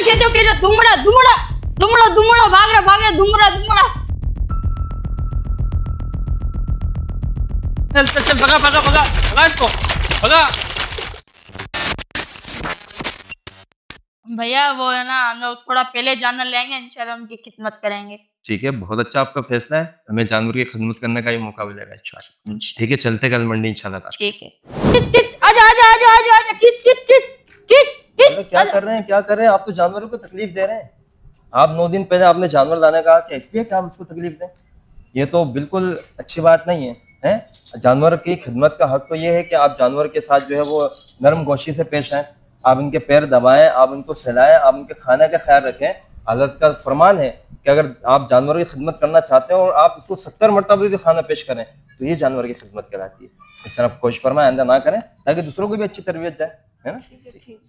खेतो के दुमड़ा दुमड़ा दुमड़ा दुमड़ा भाग रहा दुमड़ा दुमड़ा। चल चल चल भगा भगा भगा भगा इसको भगा। भैया वो है ना, हम लोग थोड़ा पहले जानवर लेंगे, इंशाल्लाह उनकी खिदमत करेंगे। ठीक है, बहुत अच्छा आपका फैसला है, हमें जानवर की खिदमत करने का भी मौका मिलेगा इंशाल्लाह। ठीक है, चलते कल मंडी इंशाल्लाह। ठीक है, किच आजा आजा आजा आजा आजा किच किच किच किच किच। क्या कर रहे हैं, क्या कर रहे हैं? आप तो जानवरों को तकलीफ दे रहे हैं। आप 9 दिन पहले आपने जानवर लाने कहा कि इसलिए कि आप उसको तकलीफ दें, ये तो बिल्कुल अच्छी बात नहीं है, हैं? जानवर की खिदमत का हक तो ये है कि आप जानवर के साथ जो है वो नरम गोशी से पेश आए, आप इनके पैर दबाएं, आप उनको सहलाएं, आप उनके खाने का ख्याल रखें। हज़रत का फरमान है कि अगर आप जानवरों की खिदमत करना चाहते हैं और आप उसको 70 मरतबा भी खाना पेश करें तो ये जानवर की खिदमत कहलाती है। इस तरह कोशिश फरमाएं, आइंदा ना करें ताकि दूसरों को भी अच्छी तरबियत जाए, है ना? ठीक है, ठीक।